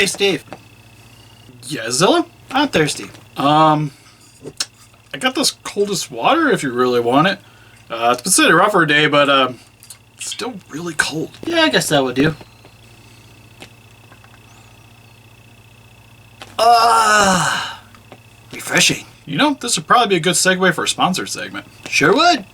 Hey, Steve. Yeah, Zilla? I'm thirsty. I got this coldest water if you really want it. It's been sitting around for a day, but it's still really cold. Yeah, I guess that would do. Refreshing. You know, this would probably be a good segue for a sponsor segment. Sure would.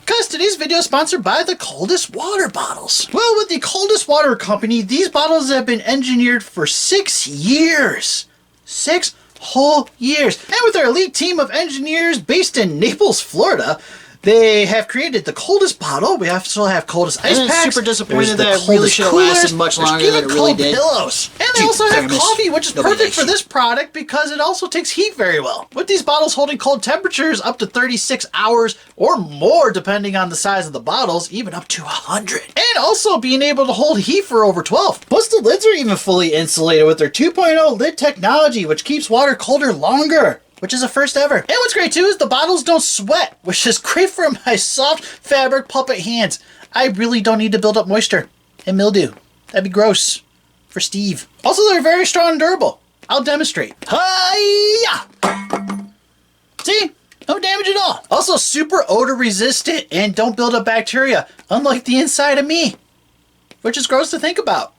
Because today's video is sponsored by the Coldest Water Bottles. Well, with the Coldest Water Company, these bottles have been engineered for 6 years. 6 whole years. And with their elite team of engineers based in Naples, Florida, they have created the coldest bottle. We also have coldest ice packs. I'm super disappointed that it really should have lasted much longer than it really did. Pillows. And they also have coffee, which is perfect for this product because it also takes heat very well. With these bottles holding cold temperatures up to 36 hours or more depending on the size of the bottles, even up to 100. And also being able to hold heat for over 12. Plus the lids are even fully insulated with their 2.0 lid technology, which keeps water colder longer. Which is a first ever. And what's great too is the bottles don't sweat, which is great for my soft fabric puppet hands. I really don't need to build up moisture and mildew. That'd be gross for Steve. Also, they're very strong and durable. I'll demonstrate. Hi-ya! See? No damage at all. Also super odor resistant and don't build up bacteria, unlike the inside of me, which is gross to think about.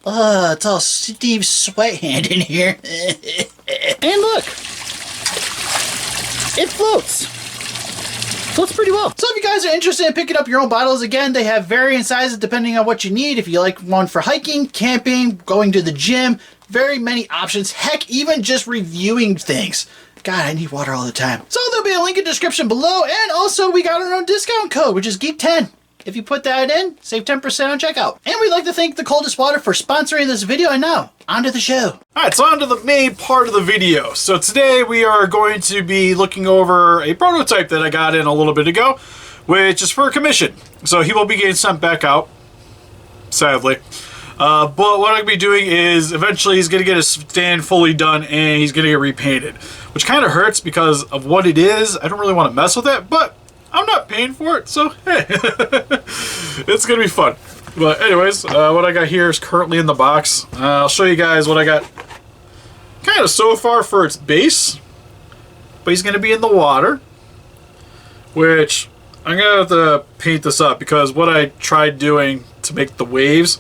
It's all Steve's sweat hand in here. And look, it floats. Floats pretty well. So if you guys are interested in picking up your own bottles, again, they have varying sizes depending on what you need. If you like one for hiking, camping, going to the gym, very many options. Heck, even just reviewing things. God, I need water all the time. So there'll be a link in the description below, and also we got our own discount code, which is GEEK10. If you put that in, save 10% on checkout. And we'd like to thank the Coldest Water for sponsoring this video. And now, on to the show. Alright, so on to the main part of the video. So today we are going to be looking over a prototype that I got in a little bit ago, which is for a commission. So he will be getting sent back out, sadly. But what I'm going to be doing is eventually he's going to get his stand fully done and he's going to get repainted. Which kind of hurts because of what it is. I don't really want to mess with it, but I'm not paying for it, so hey, it's gonna be fun. But anyways, what I got here is currently in the box. I'll show you guys what I got kind of so far for its base. But he's gonna be in the water, which I'm gonna have to paint this up because what I tried doing to make the waves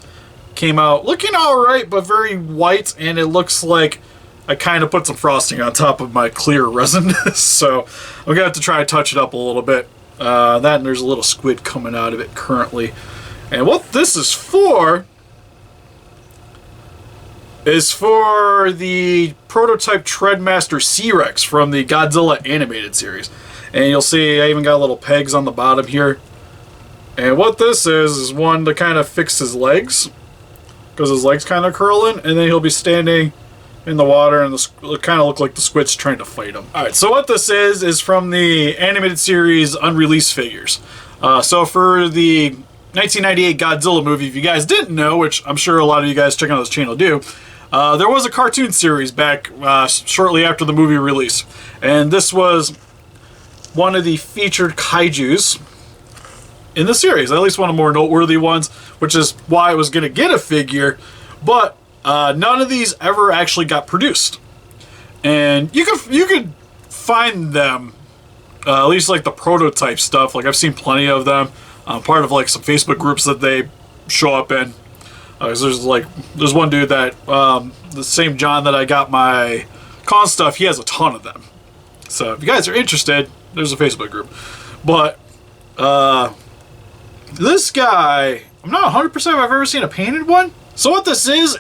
came out looking alright, but very white, and it looks like I kind of put some frosting on top of my clear resin. So I'm gonna have to try to touch it up a little bit. That and there's a little squid coming out of it currently. And what this is for the Prototype Trendmasters Rex from the Godzilla animated series. And you'll see I even got little pegs on the bottom here. And what this is one to kind of fix his legs, because his legs kind of curling, and then he'll be standing in the water, and it kind of look like the squid's trying to fight him. Alright, so what this is from the animated series unreleased figures. So for the 1998 Godzilla movie, if you guys didn't know, which I'm sure a lot of you guys checking out this channel do, there was a cartoon series back shortly after the movie release. And this was one of the featured kaijus in the series, at least one of the more noteworthy ones, which is why I was going to get a figure, but none of these ever actually got produced, and you could find them, at least like the prototype stuff. Like I've seen plenty of them. Part of like some Facebook groups that they show up in. There's one dude that the same John that I got my con stuff. He has a ton of them. So if you guys are interested, there's a Facebook group. But this guy, I'm not 100% if I've ever seen a painted one. So what this is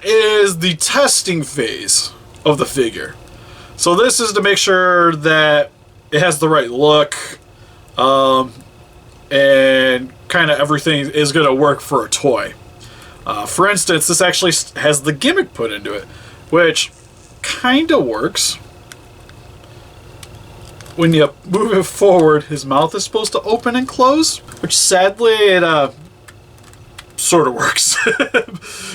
the testing phase of the figure. So this is to make sure that it has the right look, and kind of everything is going to work for a toy. For instance, this actually has the gimmick put into it, which kind of works. When you move it forward, his mouth is supposed to open and close, which sadly it sort of works.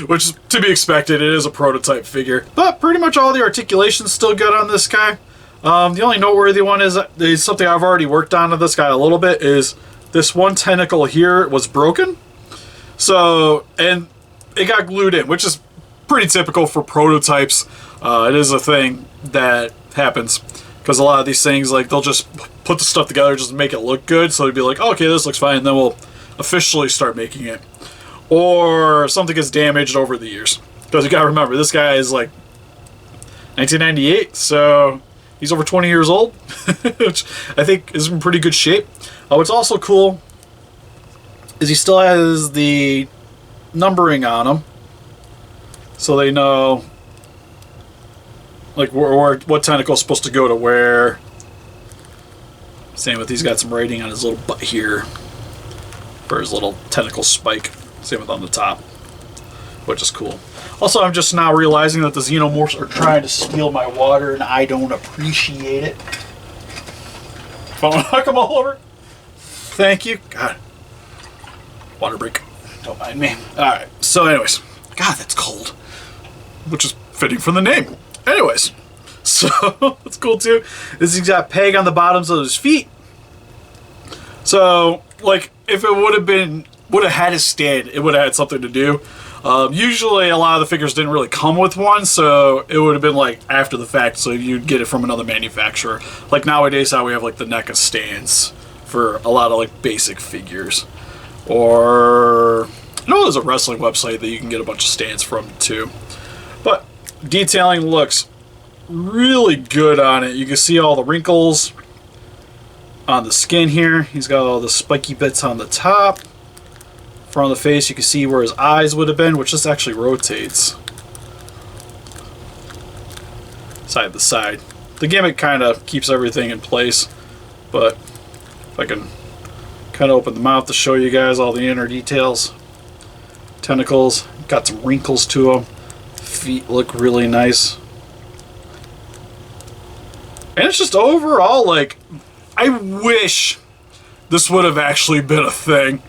Which is to be expected. It is a prototype figure, but pretty much all the articulation's still good on this guy. The only noteworthy one is something I've already worked on this guy a little bit, is this one tentacle here was broken. So, and it got glued in, which is pretty typical for prototypes. It is a thing that happens because a lot of these things, like, they'll just put the stuff together just to make it look good. So they'd be like, oh, okay, this looks fine, and then we'll officially start making it. Or something gets damaged over the years. Because you gotta remember, this guy is like 1998, so he's over 20 years old, which I think is in pretty good shape. What's also cool is he still has the numbering on him, so they know like where what tentacle is supposed to go to where. Same with, he's got some writing on his little butt here for his little tentacle spike. Same with on the top, which is cool. Also, I'm just now realizing that the xenomorphs are trying to steal my water, and I don't appreciate it. If I want to knock them all over, thank you. God, water break. Don't mind me. All right. So, anyways, God, that's cold, which is fitting for the name. Anyways, so what's cool too is he's got peg on the bottoms of his feet. So, like, if it would have had a stand, it would have had something to do. Usually a lot of the figures didn't really come with one, so it would have been like after the fact, so you'd get it from another manufacturer. Like nowadays how we have like the NECA stands for a lot of like basic figures. Or I know there's a wrestling website that you can get a bunch of stands from too. But detailing looks really good on it. You can see all the wrinkles on the skin here. He's got all the spiky bits on the top. Front of the face, you can see where his eyes would have been, which just actually rotates side to side. The gimmick kind of keeps everything in place, but if I can kind of open the mouth to show you guys all the inner details. Tentacles, got some wrinkles to them. Feet look really nice. And it's just overall, like, I wish this would have actually been a thing.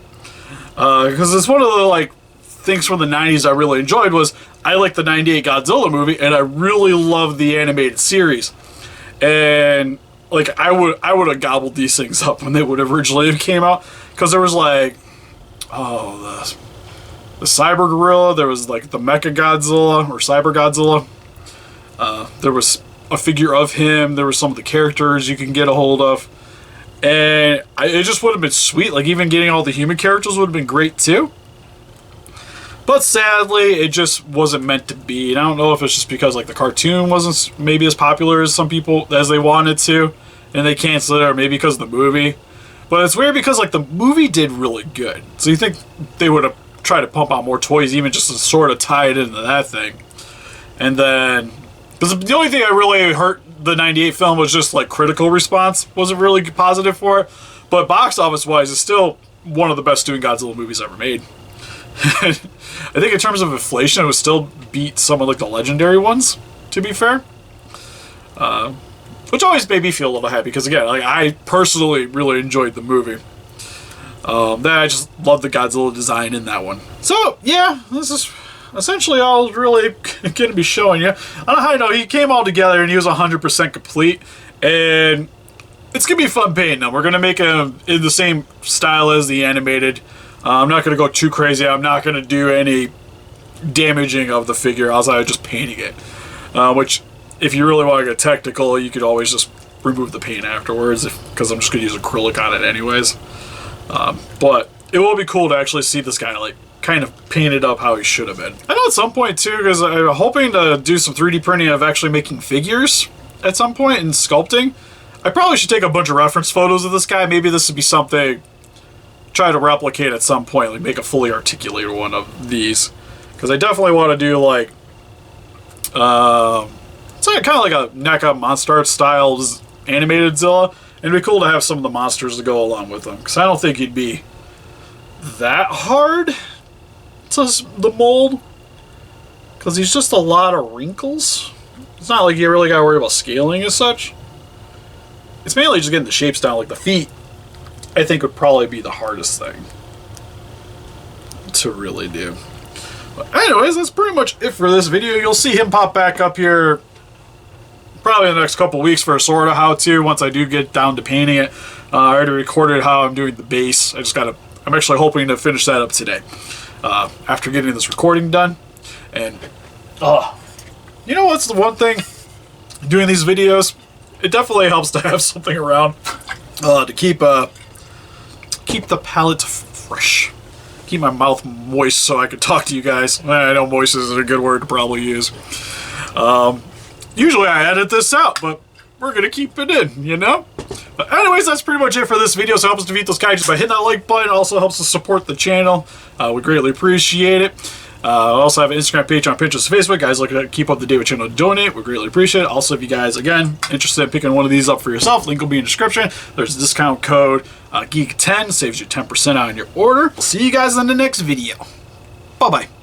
Because it's one of the like things from the 90s I really enjoyed was I liked the 98 Godzilla movie and I really loved the animated series. And like I would have gobbled these things up when they would have originally came out, because there was like the Cyber Gorilla, there was like the Mecha Godzilla or Cyber Godzilla. There was a figure of him, there were some of the characters you can get a hold of. And it just would have been sweet. Like, even getting all the human characters would have been great, too. But sadly, it just wasn't meant to be. And I don't know if it's just because, like, the cartoon wasn't maybe as popular as some people, as they wanted to. And they canceled it, or maybe because of the movie. But it's weird because, like, the movie did really good. So you think they would have tried to pump out more toys, even just to sort of tie it into that thing. And then, because the only thing I really hurt the 98 film was just like critical response wasn't really positive for it, but box office wise it's still one of the best doing Godzilla movies ever made. I think in terms of inflation it would still beat some of like the legendary ones, to be fair, which always made me feel a little happy because again, like, I personally really enjoyed the movie. Then I just love the Godzilla design in that one. So yeah, this is essentially all I was really going to be showing you. On a high note, he came all together and he was 100% complete. And it's going to be fun painting them. We're going to make him in the same style as the animated. I'm not going to go too crazy. I'm not going to do any damaging of the figure outside of just painting it. Which, if you really want to get technical, you could always just remove the paint afterwards, because I'm just going to use acrylic on it anyways. But it will be cool to actually see this guy, like, kind of painted up how he should have been. I know at some point too, because I'm hoping to do some 3D printing of actually making figures at some point and sculpting. I probably should take a bunch of reference photos of this guy. Maybe this would be something try to replicate at some point, like make a fully articulated one of these, because I definitely want to do like it's like kind of like a NECA Monster Art style animated Zilla, and it'd be cool to have some of the monsters to go along with them, because I don't think he'd be that hard to the mold, because he's just a lot of wrinkles. It's not like you really gotta worry about scaling as such. It's mainly just getting the shapes down. Like the feet, I think would probably be the hardest thing to really do. But anyways, that's pretty much it for this video. You'll see him pop back up here probably in the next couple weeks for a sort of how-to once I do get down to painting it. I already recorded how I'm doing the base. I'm actually hoping to finish that up today. After getting this recording done, and Oh, you know what's the one thing doing these videos? It definitely helps to have something around to keep the palate fresh, keep my mouth moist, so I can talk to you guys. I know moist isn't a good word to probably use. Usually I edit this out, but we're gonna keep it in, you know? But anyways, that's pretty much it for this video. So help us defeat those kaijus by hitting that like button. It also helps us support the channel. We greatly appreciate it. I also have an Instagram page on Pinterest and Facebook. Guys, look to keep up to date with channel to donate. We greatly appreciate it. Also, if you guys, again, interested in picking one of these up for yourself, link will be in the description. There's a discount code GEEK10, saves you 10% on your order. We'll see you guys in the next video. Bye-bye.